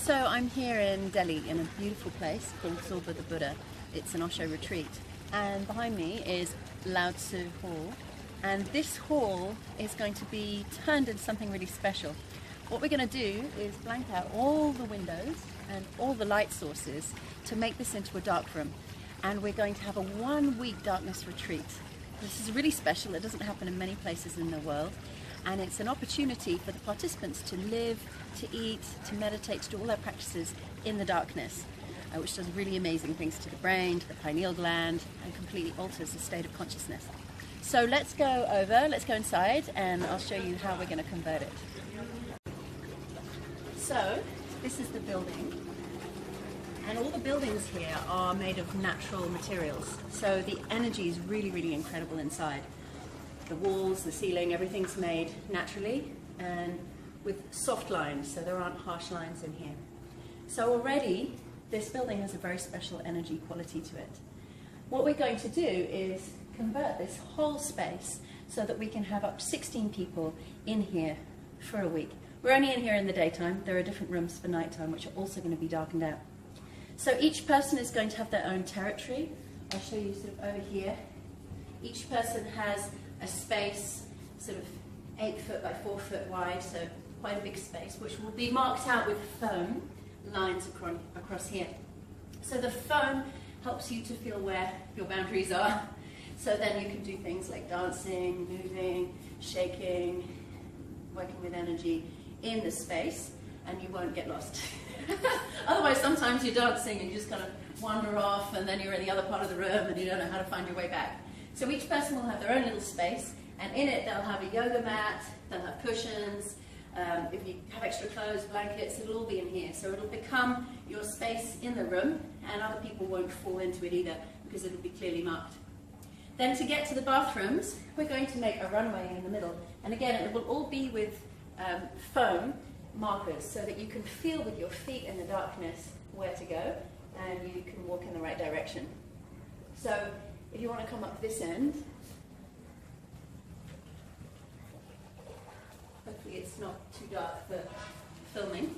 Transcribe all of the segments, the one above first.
So I'm here in Delhi in a beautiful place called Solluna the Buddha. It's an Osho retreat, and behind me is Lao Tzu Hall, and this hall is going to be turned into something really special. What we're going to do is blank out all the windows and all the light sources to make this into a dark room, and we're going to have a 1-week darkness retreat. This is really special. It doesn't happen in many places in the world, and it's an opportunity for the participants to live, to eat, to meditate, to do all their practices in the darkness, which does really amazing things to the brain, to the pineal gland, and completely alters the state of consciousness. So let's go inside, and I'll show you how we're going to convert it. So this is the building, and all the buildings here are made of natural materials, so the energy is really, really incredible inside. The walls, the ceiling, everything's made naturally and with soft lines, so there aren't harsh lines in here. So already this building has a very special energy quality to it. What we're going to do is convert this whole space so that we can have up to 16 people in here for a week. We're only in here in the daytime. There are different rooms for nighttime which are also going to be darkened out. So each person is going to have their own territory. I'll show you sort of over here. Each person has a space sort of 8 foot by 4 foot wide, so quite a big space, which will be marked out with foam lines across here. So the foam helps you to feel where your boundaries are, so then you can do things like dancing, moving, shaking, working with energy in the space, and you won't get lost. Otherwise, sometimes you're dancing and you just kind of wander off, and then you're in the other part of the room and you don't know how to find your way back. So each person will have their own little space, and in it they'll have a yoga mat, they'll have cushions, if you have extra clothes, blankets, it'll all be in here. So it'll become your space in the room, and other people won't fall into it either because it'll be clearly marked. Then to get to the bathrooms, we're going to make a runway in the middle, and again it will all be with foam markers so that you can feel with your feet in the darkness where to go, and you can walk in the right direction. So if you want to come up this end, hopefully it's not too dark for filming.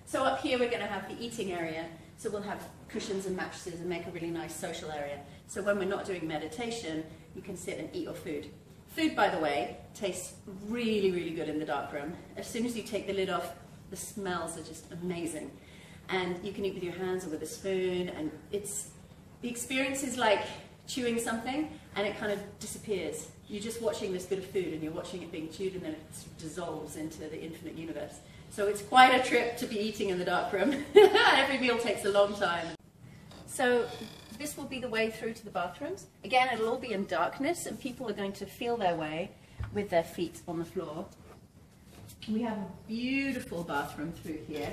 So up here we're going to have the eating area, so we'll have cushions and mattresses and make a really nice social area. So when we're not doing meditation, you can sit and eat your food. Food, by the way, tastes really, really good in the dark room. As soon as you take the lid off, the smells are just amazing. And you can eat with your hands or with a spoon, and the experience is like chewing something and it kind of disappears. You're just watching this bit of food and you're watching it being chewed, and then it dissolves into the infinite universe. So it's quite a trip to be eating in the dark room. Every meal takes a long time. So this will be the way through to the bathrooms. Again, it'll all be in darkness, and people are going to feel their way with their feet on the floor. We have a beautiful bathroom through here.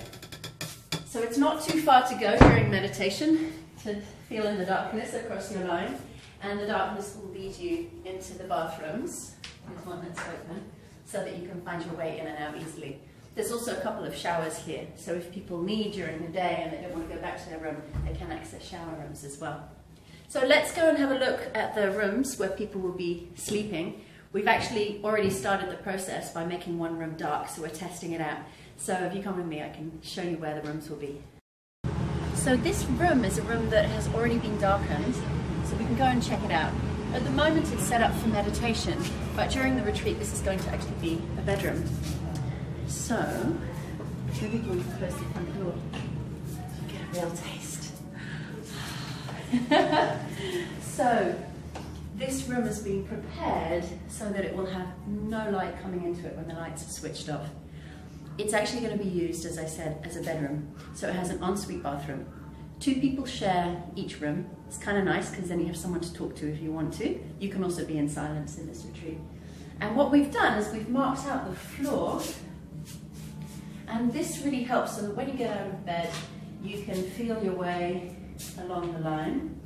So it's not too far to go during meditation to feel in the darkness across your line, and the darkness will lead you into the bathrooms. There's one that's open, so that you can find your way in and out easily. There's also a couple of showers here, so if people need during the day and they don't want to go back to their room, they can access shower rooms as well. So let's go and have a look at the rooms where people will be sleeping. We've actually already started the process by making one room dark, so we're testing it out. So if you come with me, I can show you where the rooms will be. So this room is a room that has already been darkened, so we can go and check it out. At the moment it's set up for meditation, but during the retreat this is going to actually be a bedroom. So, maybe we'll close the front door to get a real taste. So, this room has been prepared so that it will have no light coming into it when the lights are switched off. It's actually going to be used, as I said, as a bedroom. So it has an ensuite bathroom. 2 people share each room. It's kind of nice because then you have someone to talk to if you want to. You can also be in silence in this retreat. And what we've done is we've marked out the floor, and this really helps so that when you get out of bed, you can feel your way along the line,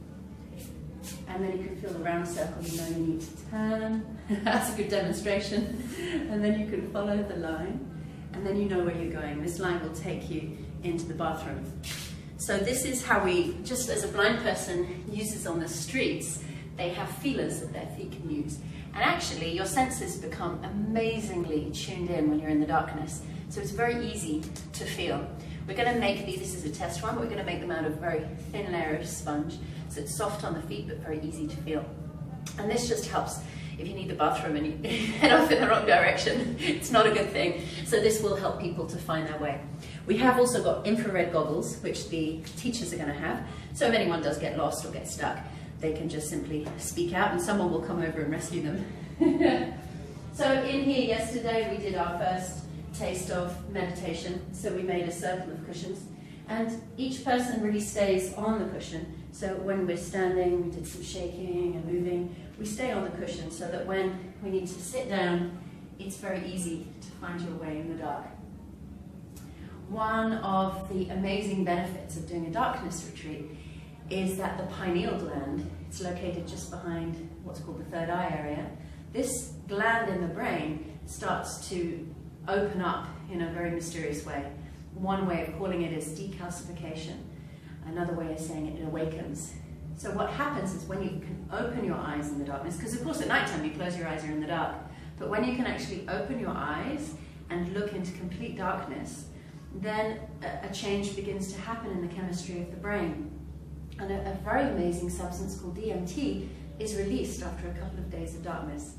and then you can feel the round circle. You know you need to turn. That's a good demonstration. And then you can follow the line, and then you know where you're going. This line will take you into the bathroom. So this is how we, just as a blind person uses on the streets, they have feelers that their feet can use. And actually, your senses become amazingly tuned in when you're in the darkness. So it's very easy to feel. We're going to make these, this is a test one, we're going to make them out of very thin layer of sponge, so it's soft on the feet but very easy to feel. And this just helps if you need the bathroom and you head off in the wrong direction. It's not a good thing. So this will help people to find their way. We have also got infrared goggles, which the teachers are going to have. So if anyone does get lost or get stuck, they can just simply speak out and someone will come over and rescue them. So in here yesterday we did our first taste of meditation. So we made a circle of cushions and each person really stays on the cushion. So when we're standing, we did some shaking and moving, we stay on the cushion so that when we need to sit down, it's very easy to find your way in the dark. One of the amazing benefits of doing a darkness retreat is that the pineal gland, it's located just behind what's called the third eye area. This gland in the brain starts to open up in a very mysterious way. One way of calling it is decalcification. Another way of saying it awakens. So what happens is when you can open your eyes in the darkness, because of course at nighttime you close your eyes, you're in the dark, but when you can actually open your eyes and look into complete darkness, then a change begins to happen in the chemistry of the brain. And a very amazing substance called DMT is released after a couple of days of darkness.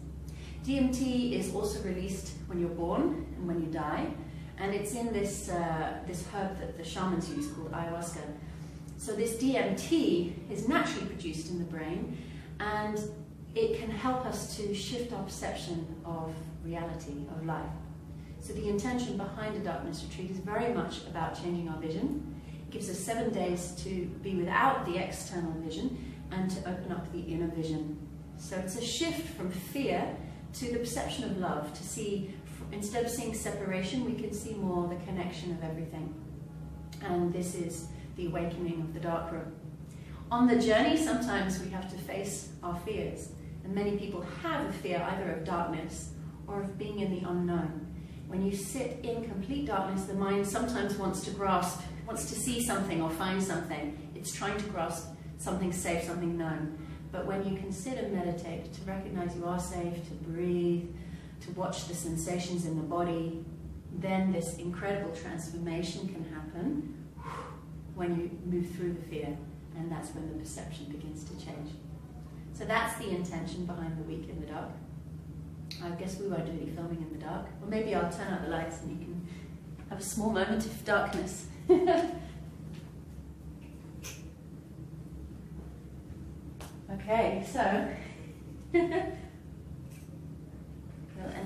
DMT is also released when you're born and when you die, and it's in this herb that the shamans use called ayahuasca. So this DMT is naturally produced in the brain, and it can help us to shift our perception of reality, of life. So the intention behind a darkness retreat is very much about changing our vision. It gives us 7 days to be without the external vision and to open up the inner vision. So it's a shift from fear to the perception of love, to see, instead of seeing separation, we can see more the connection of everything. And this is the awakening of the dark room. On the journey, sometimes we have to face our fears. And many people have a fear either of darkness or of being in the unknown. When you sit in complete darkness, the mind sometimes wants to grasp, wants to see something or find something. It's trying to grasp something safe, something known. But when you can sit and meditate, to recognize you are safe, to breathe, to watch the sensations in the body, then this incredible transformation can happen when you move through the fear, and that's when the perception begins to change. So that's the intention behind the week in the dark. I guess we won't do any filming in the dark, or maybe I'll turn out the lights and you can have a small moment of darkness. Okay, so we'll end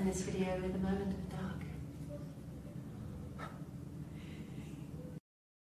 this video with a moment of